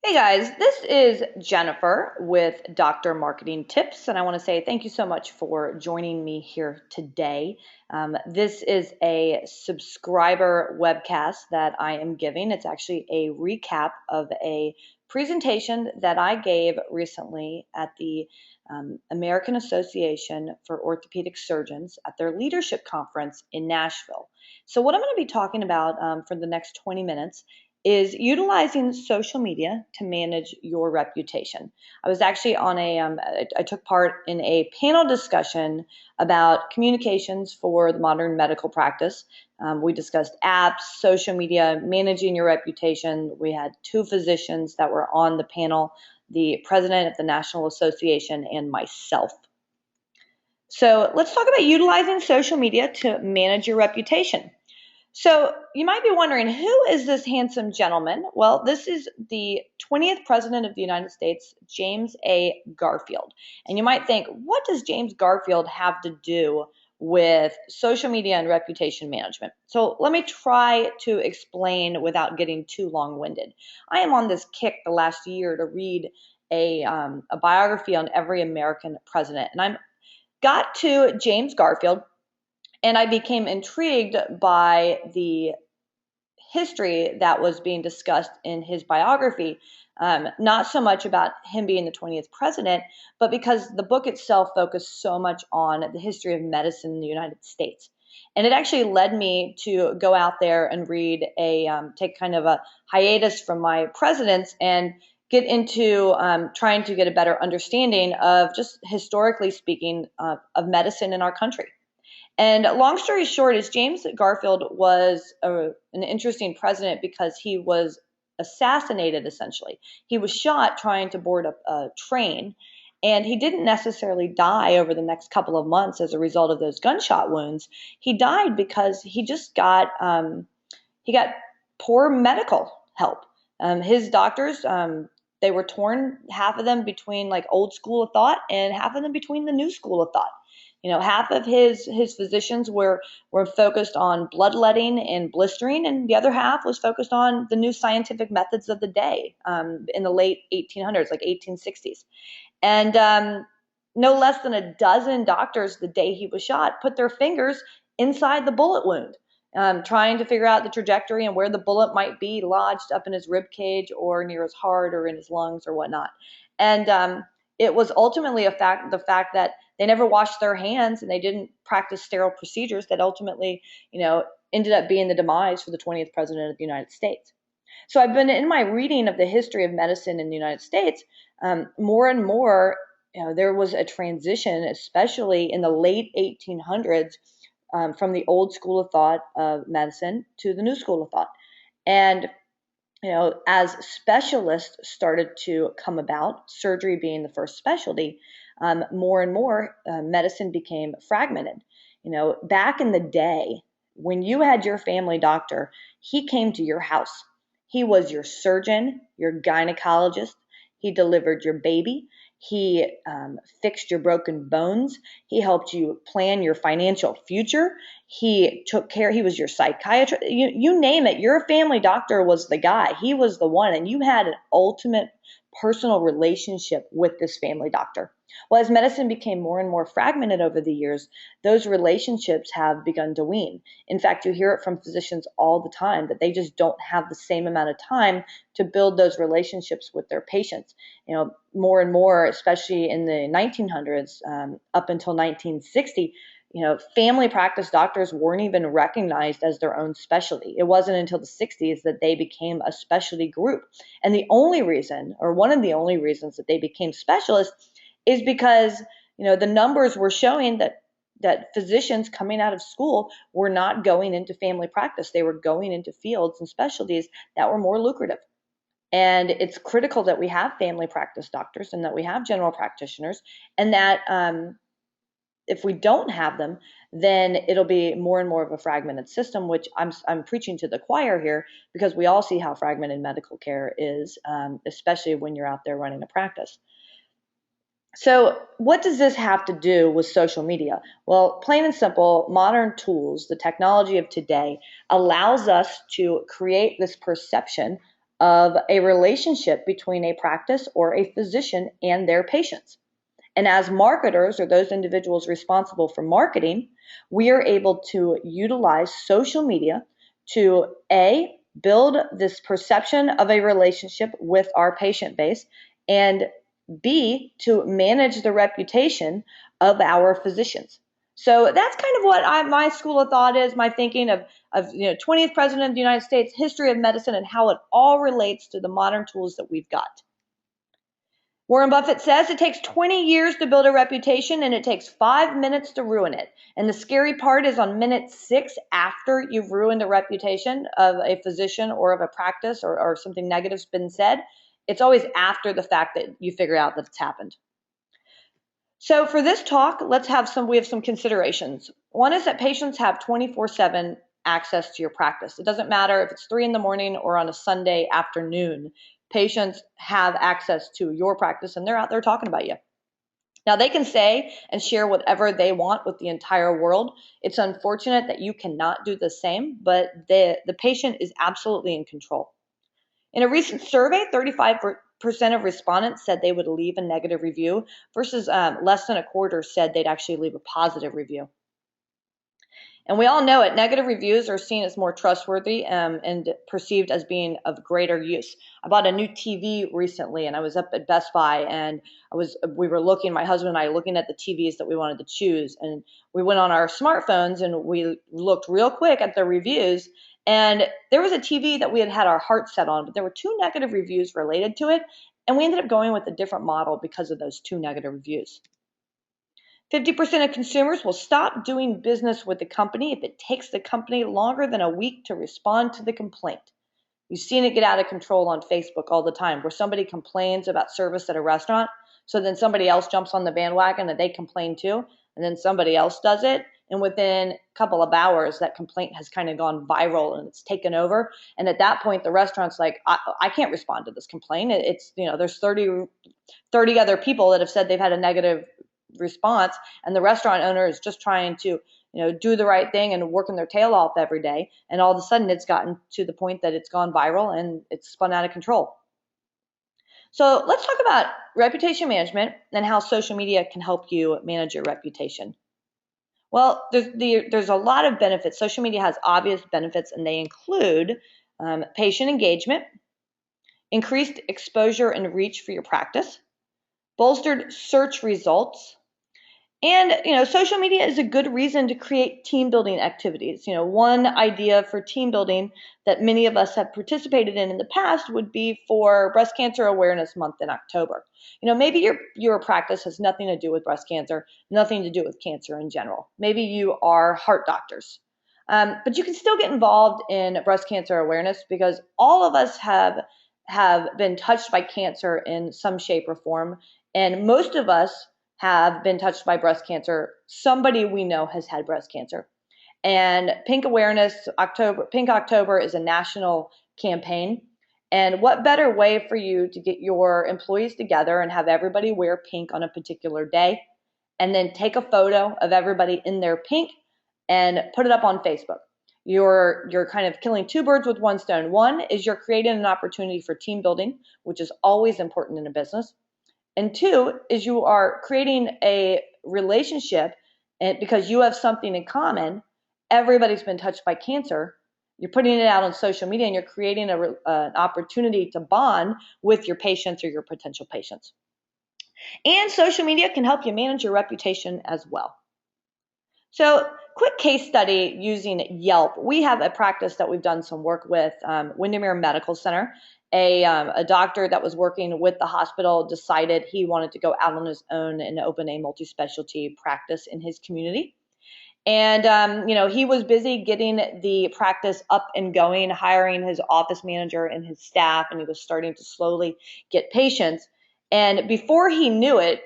Hey guys, this is Jennifer with Dr. Marketing Tips, and I want to say thank you so much for joining me here today. This is a subscriber webcast that I am giving. It's actually a recap of a presentation that I gave recently at the American Association for Orthopedic Surgeons at their leadership conference in Nashville. So what I'm going to be talking about for the next 20 minutes is utilizing social media to manage your reputation. I was actually on I took part in a panel discussion about communications for the modern medical practice. We discussed apps, social media, managing your reputation. We had two physicians that were on the panel, the president of the National Association and myself. So let's talk about utilizing social media to manage your reputation. So you might be wondering, who is this handsome gentleman? Well, this is the 20th President of the United States, James A. Garfield. And you might think, what does James Garfield have to do with social media and reputation management? So let me try to explain without getting too long-winded. I am on this kick the last year to read a biography on every American president. And I got to James Garfield, and I became intrigued by the history that was being discussed in his biography, not so much about him being the 20th president, but because the book itself focused so much on the history of medicine in the United States. And it actually led me to go out there and read take kind of a hiatus from my presidents and get into trying to get a better understanding of, just historically speaking, of medicine in our country. And long story short is James Garfield was an interesting president because he was assassinated, essentially. He was shot trying to board a train, and he didn't necessarily die over the next couple of months as a result of those gunshot wounds. He died because he just got poor medical help. His doctors, they were torn, half of them between like old school of thought and half of them between the new school of thought. You know, half of his physicians were focused on bloodletting and blistering, and the other half was focused on the new scientific methods of the day in the late 1800s, like 1860s. And no less than a dozen doctors the day he was shot put their fingers inside the bullet wound, trying to figure out the trajectory and where the bullet might be lodged up in his rib cage or near his heart or in his lungs or whatnot. And it was ultimately the fact that they never washed their hands and they didn't practice sterile procedures that ultimately, ended up being the demise for the 20th president of the United States. So I've been in my reading of the history of medicine in the United States, more and more, there was a transition, especially in the late 1800s, from the old school of thought of medicine to the new school of thought. And as specialists started to come about, surgery being the first specialty, more and more medicine became fragmented. Back in the day, when you had your family doctor, he came to your house. He was your surgeon, your gynecologist. He delivered your baby. He fixed your broken bones. He helped you plan your financial future. He took care. He was your psychiatrist. You name it. Your family doctor was the guy. He was the one. And you had an ultimate personal relationship with this family doctor. Well, as medicine became more and more fragmented over the years, those relationships have begun to wane. In fact, you hear it from physicians all the time that they just don't have the same amount of time to build those relationships with their patients. More and more, especially in the 1900s, up until 1960, family practice doctors weren't even recognized as their own specialty. It wasn't until the 60s that they became a specialty group. And the only reason, or one of the only reasons that they became specialists is because, the numbers were showing that physicians coming out of school were not going into family practice. They were going into fields and specialties that were more lucrative. And it's critical that we have family practice doctors and that we have general practitioners, and that if we don't have them, then it'll be more and more of a fragmented system, which I'm preaching to the choir here, because we all see how fragmented medical care is, especially when you're out there running a practice. So what does this have to do with social media? Well, plain and simple, modern tools, the technology of today, allows us to create this perception of a relationship between a practice or a physician and their patients. And as marketers, or those individuals responsible for marketing, we are able to utilize social media to A, build this perception of a relationship with our patient base, and B, to manage the reputation of our physicians. So that's kind of what my school of thought is, my thinking of 20th President of the United States, history of medicine, and how it all relates to the modern tools that we've got. Warren Buffett says it takes 20 years to build a reputation and it takes 5 minutes to ruin it. And the scary part is on minute 6 after you've ruined the reputation of a physician or of a practice or something negative's been said, it's always after the fact that you figure out that it's happened. So for this talk, we have some considerations. One is that patients have 24/7 access to your practice. It doesn't matter if it's 3 in the morning or on a Sunday afternoon. Patients have access to your practice and they're out there talking about you. Now they can say and share whatever they want with the entire world. It's unfortunate that you cannot do the same, but the patient is absolutely in control. In a recent survey, 35% of respondents said they would leave a negative review versus less than a quarter said they'd actually leave a positive review. And we all know it, negative reviews are seen as more trustworthy and perceived as being of greater use. I bought a new TV recently and I was up at Best Buy and my husband and I looking at the TVs that we wanted to choose. And we went on our smartphones and we looked real quick at the reviews. And there was a TV that we had our heart set on, but there were 2 negative reviews related to it. And we ended up going with a different model because of those 2 negative reviews. 50% of consumers will stop doing business with the company if it takes the company longer than a week to respond to the complaint. You've seen it get out of control on Facebook all the time, where somebody complains about service at a restaurant, so then somebody else jumps on the bandwagon that they complain too, and then somebody else does it, and within a couple of hours, that complaint has kind of gone viral and it's taken over. And at that point, the restaurant's like, I can't respond to this complaint. There's 30 other people that have said they've had a negative response, and the restaurant owner is just trying to do the right thing and working their tail off every day, and all of a sudden it's gotten to the point that it's gone viral and it's spun out of control. So let's talk about reputation management and how social media can help you manage your reputation. Well, there's a lot of benefits. Social media has obvious benefits, and they include patient engagement, increased exposure and reach for your practice, bolstered search results. And, social media is a good reason to create team building activities. One idea for team building that many of us have participated in the past would be for Breast Cancer Awareness Month in October. Maybe your practice has nothing to do with breast cancer, nothing to do with cancer in general. Maybe you are heart doctors. But you can still get involved in breast cancer awareness because all of us have been touched by cancer in some shape or form. And most of us have been touched by breast cancer. Somebody we know has had breast cancer. And Pink October is a national campaign. And what better way for you to get your employees together and have everybody wear pink on a particular day, and then take a photo of everybody in their pink and put it up on Facebook. You're kind of killing 2 birds with 1 stone. One is you're creating an opportunity for team building, which is always important in a business. And 2 is you are creating a relationship, and because you have something in common, everybody's been touched by cancer. You're putting it out on social media and you're creating an opportunity to bond with your patients or your potential patients. And social media can help you manage your reputation as well. So, quick case study using Yelp. We have a practice that we've done some work with, Windermere Medical Center. A doctor that was working with the hospital decided he wanted to go out on his own and open a multi-specialty practice in his community. And, he was busy getting the practice up and going, hiring his office manager and his staff, and he was starting to slowly get patients. And before he knew it,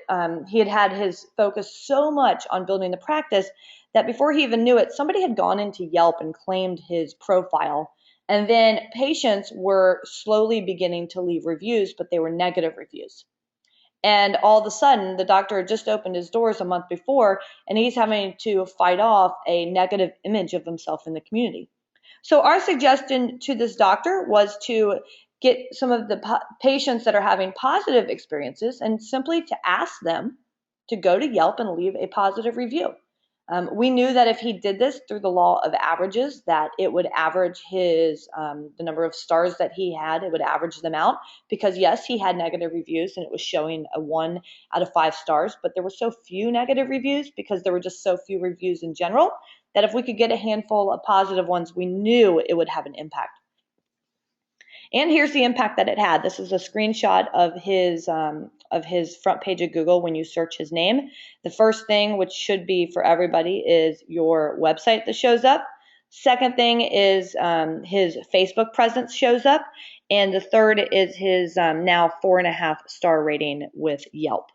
he had his focus so much on building the practice that before he even knew it, somebody had gone into Yelp and claimed his profile. And then patients were slowly beginning to leave reviews, but they were negative reviews. And all of a sudden, the doctor had just opened his doors a month before, and he's having to fight off a negative image of himself in the community. So our suggestion to this doctor was to get some of the patients that are having positive experiences and simply to ask them to go to Yelp and leave a positive review. We knew that if he did this through the law of averages, that it would average his the number of stars that he had. It would average them out because yes, he had negative reviews and it was showing a 1 out of 5 stars, but there were so few negative reviews because there were just so few reviews in general that if we could get a handful of positive ones, we knew it would have an impact. And here's the impact that it had. This is a screenshot of his front page of Google when you search his name. The first thing, which should be for everybody, is your website that shows up. Second thing is his Facebook presence shows up. And the third is his now 4.5 star rating with Yelp.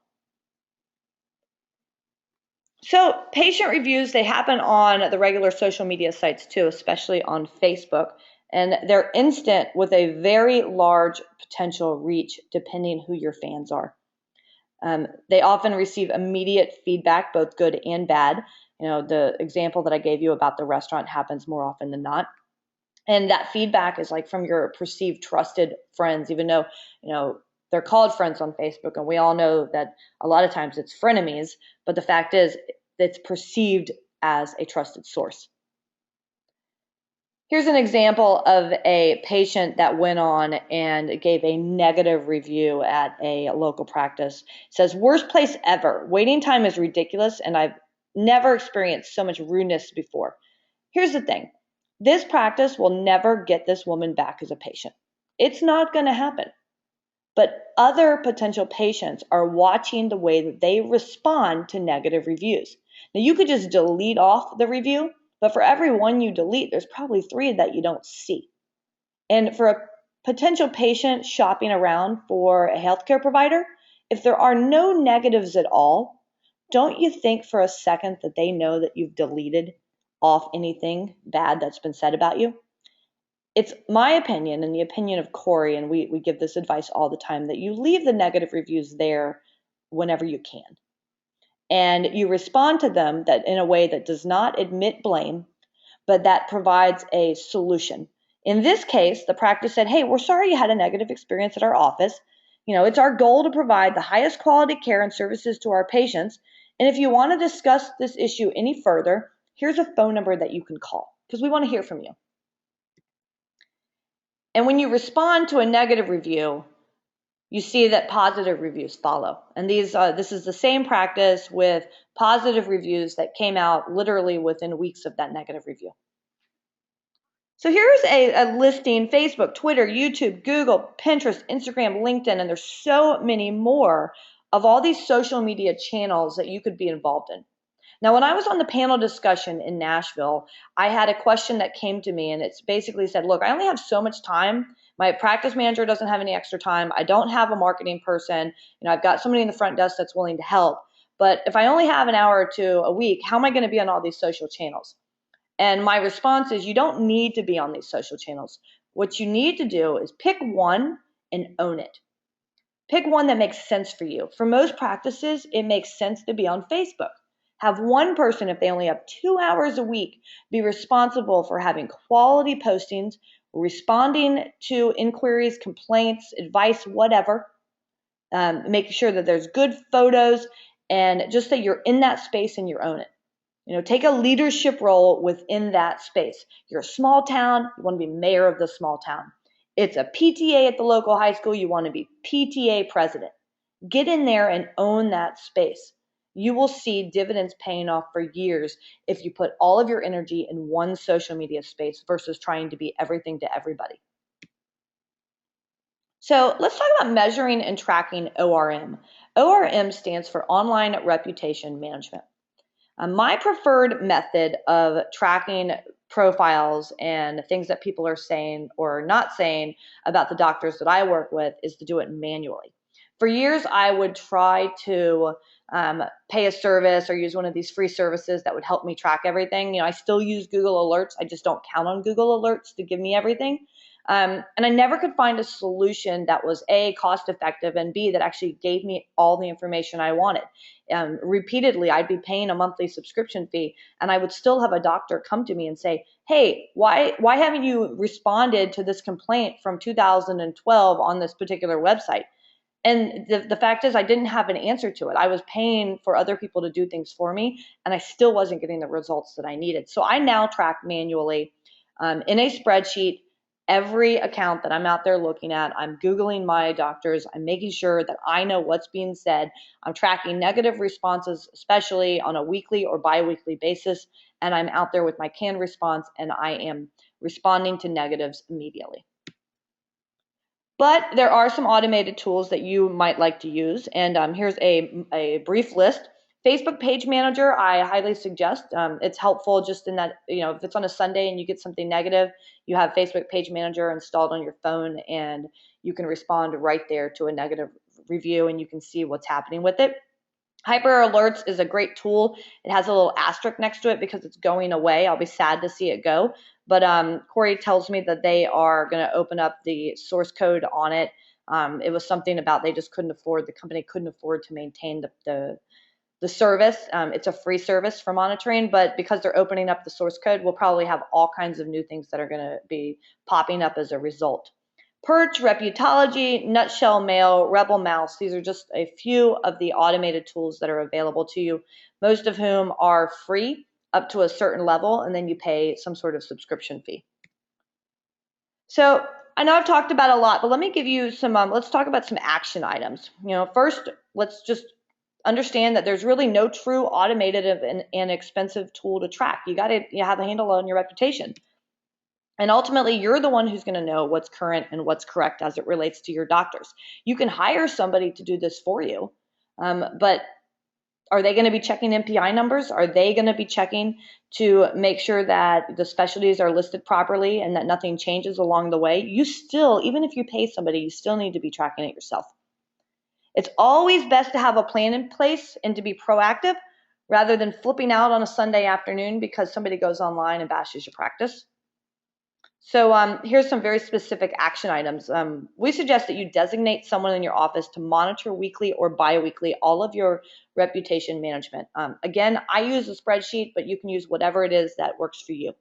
So patient reviews, they happen on the regular social media sites too, especially on Facebook. And they're instant with a very large potential reach depending who your fans are. They often receive immediate feedback, both good and bad. The example that I gave you about the restaurant happens more often than not. And that feedback is like from your perceived trusted friends, even though, they're called friends on Facebook. And we all know that a lot of times it's frenemies, but the fact is it's perceived as a trusted source. Here's an example of a patient that went on and gave a negative review at a local practice. It says, worst place ever. Waiting time is ridiculous, and I've never experienced so much rudeness before. Here's the thing. This practice will never get this woman back as a patient. It's not going to happen. But other potential patients are watching the way that they respond to negative reviews. Now, you could just delete off the review, but for every one you delete, there's probably 3 that you don't see. And for a potential patient shopping around for a healthcare provider, if there are no negatives at all, don't you think for a second that they know that you've deleted off anything bad that's been said about you? It's my opinion and the opinion of Corey, and we give this advice all the time, that you leave the negative reviews there whenever you can. And you respond to them that in a way that does not admit blame, but that provides a solution. In this case, the practice said, hey, we're sorry you had a negative experience at our office. It's our goal to provide the highest quality care and services to our patients. And if you want to discuss this issue any further, here's a phone number that you can call because we want to hear from you. And when you respond to a negative review, you see that positive reviews follow. And this is the same practice with positive reviews that came out literally within weeks of that negative review. So here's a listing: Facebook, Twitter, YouTube, Google, Pinterest, Instagram, LinkedIn, and there's so many more of all these social media channels that you could be involved in. Now, when I was on the panel discussion in Nashville, I had a question that came to me, and it's basically said, look, I only have so much time. My practice manager doesn't have any extra time. I don't have a marketing person. I've got somebody in the front desk that's willing to help. But if I only have an hour or two a week, how am I going to be on all these social channels? And my response is, you don't need to be on these social channels. What you need to do is pick one and own it. Pick one that makes sense for you. For most practices, it makes sense to be on Facebook. Have one person, if they only have 2 hours a week, be responsible for having quality postings, responding to inquiries, complaints, advice, whatever, making sure that there's good photos, and just that you're in that space and you own it. Take a leadership role within that space. You're a small town, you want to be mayor of the small town. It's a PTA at the local high school, you want to be PTA president. Get in there and own that space. You will see dividends paying off for years if you put all of your energy in one social media space versus trying to be everything to everybody. So let's talk about measuring and tracking ORM. ORM stands for Online Reputation Management. My preferred method of tracking profiles and things that people are saying or not saying about the doctors that I work with is to do it manually. For years, I would try to pay a service or use one of these free services that would help me track everything. I still use Google Alerts. I just don't count on Google Alerts to give me everything. And I never could find a solution that was A, cost effective, and B, that actually gave me all the information I wanted. Repeatedly, I'd be paying a monthly subscription fee, and I would still have a doctor come to me and say, hey, why haven't you responded to this complaint from 2012 on this particular website? And the fact is, I didn't have an answer to it. I was paying for other people to do things for me, and I still wasn't getting the results that I needed. So I now track manually in a spreadsheet every account that I'm out there looking at. I'm Googling my doctors. I'm making sure that I know what's being said. I'm tracking negative responses, especially on a weekly or bi-weekly basis. And I'm out there with my canned response, and I am responding to negatives immediately. But there are some automated tools that you might like to use. And here's a brief list. Facebook Page Manager, I highly suggest. It's helpful just in that, if it's on a Sunday and you get something negative, you have Facebook Page Manager installed on your phone, and you can respond right there to a negative review, and you can see what's happening with it. Hyper Alerts is a great tool. It has a little asterisk next to it because it's going away. I'll be sad to see it go. But Corey tells me that they are going to open up the source code on it. It was something about the company couldn't afford to maintain the service. It's a free service for monitoring, but because they're opening up the source code, we'll probably have all kinds of new things that are going to be popping up as a result. Perch, Reputology, Nutshell Mail, Rebel Mouse. These are just a few of the automated tools that are available to you, most of whom are free up to a certain level, and then you pay some sort of subscription fee. So I know I've talked about a lot, but let me give you some, let's talk about some action items. First, let's just understand that there's really no true automated and expensive tool to track. You have a handle on your reputation. And ultimately, you're the one who's going to know what's current and what's correct as it relates to your doctors. You can hire somebody to do this for you, but are they going to be checking MPI numbers? Are they going to be checking to make sure that the specialties are listed properly and that nothing changes along the way? You still, even if you pay somebody, you still need to be tracking it yourself. It's always best to have a plan in place and to be proactive rather than flipping out on a Sunday afternoon because somebody goes online and bashes your practice. So here's some very specific action items. We suggest that you designate someone in your office to monitor weekly or bi-weekly all of your reputation management. Again, I use a spreadsheet, but you can use whatever it is that works for you.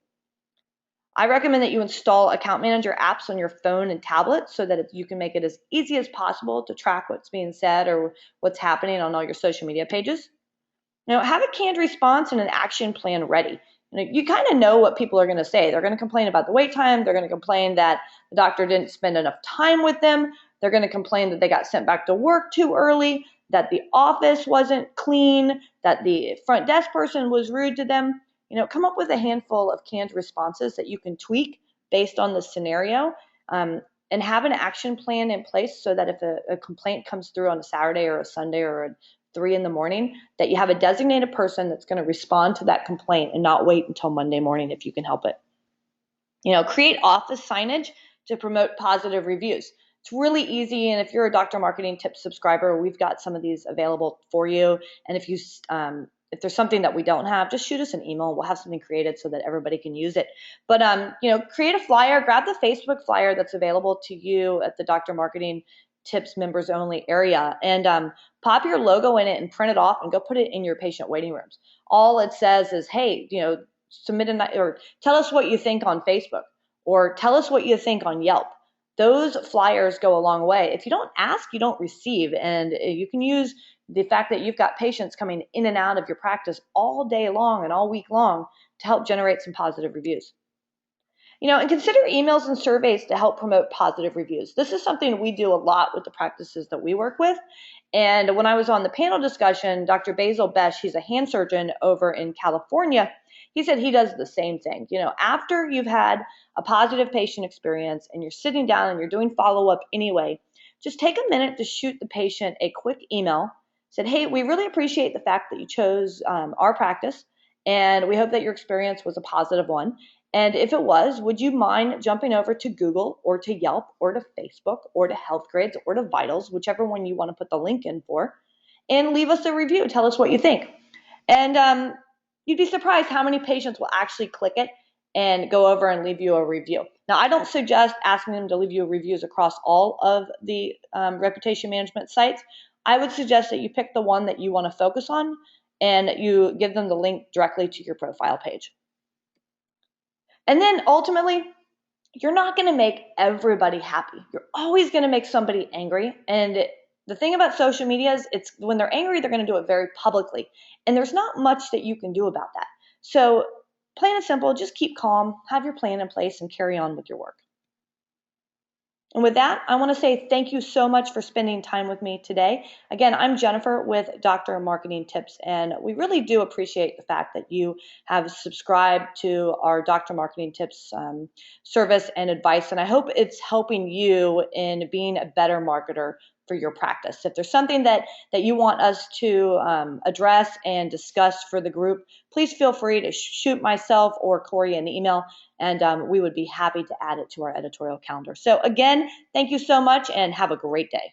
I recommend that you install account manager apps on your phone and tablet so that you can make it as easy as possible to track what's being said or what's happening on all your social media pages. Have a canned response and an action plan ready. You kind of know what people are going to say. They're going to complain about the wait time. They're going to complain that the doctor didn't spend enough time with them. They're going to complain that they got sent back to work too early, that the office wasn't clean, that the front desk person was rude to them. Come up with a handful of canned responses that you can tweak based on the scenario, and have an action plan in place so that if a complaint comes through on a Saturday or a Sunday or a 3 a.m, that you have a designated person that's going to respond to that complaint and not wait until Monday morning if you can help it. Create office signage to promote positive reviews. It's really easy, and if you're a Doctor Marketing Tips subscriber, we've got some of these available for you. And if there's something that we don't have, just shoot us an email. We'll have something created so that everybody can use it. But create a flyer. Grab the Facebook flyer that's available to you at the Doctor Marketing Tips members only area, and pop your logo in it and print it off and go put it in your patient waiting rooms. All it says is, hey, submit or tell us what you think on Facebook, or tell us what you think on Yelp. Those flyers go a long way. If you don't ask, you don't receive, and you can use the fact that you've got patients coming in and out of your practice all day long and all week long to help generate some positive reviews. And consider emails and surveys to help promote positive reviews. This is something we do a lot with the practices that we work with. And when I was on the panel discussion, Dr. Basil Besh, he's a hand surgeon over in California, he said he does the same thing. After you've had a positive patient experience and you're sitting down and you're doing follow-up anyway, just take a minute to shoot the patient a quick email. Said, hey, we really appreciate the fact that you chose our practice, and we hope that your experience was a positive one. And if it was, would you mind jumping over to Google or to Yelp or to Facebook or to Healthgrades or to Vitals, whichever one you want to put the link in for, and leave us a review. Tell us what you think. And you'd be surprised how many patients will actually click it and go over and leave you a review. Now, I don't suggest asking them to leave you reviews across all of the reputation management sites. I would suggest that you pick the one that you want to focus on and you give them the link directly to your profile page. And then ultimately, you're not going to make everybody happy. You're always going to make somebody angry. And the thing about social media is it's when they're angry, they're going to do it very publicly. And there's not much that you can do about that. So plain and simple, just keep calm, have your plan in place, and carry on with your work. And with that, I want to say thank you so much for spending time with me today. Again, I'm Jennifer with Dr. Marketing Tips, and we really do appreciate the fact that you have subscribed to our Dr. Marketing Tips service and advice, and I hope it's helping you in being a better marketer for your practice. If there's something that you want us to address and discuss for the group, please feel free to shoot myself or Corey an email, and we would be happy to add it to our editorial calendar. So again, thank you so much and have a great day.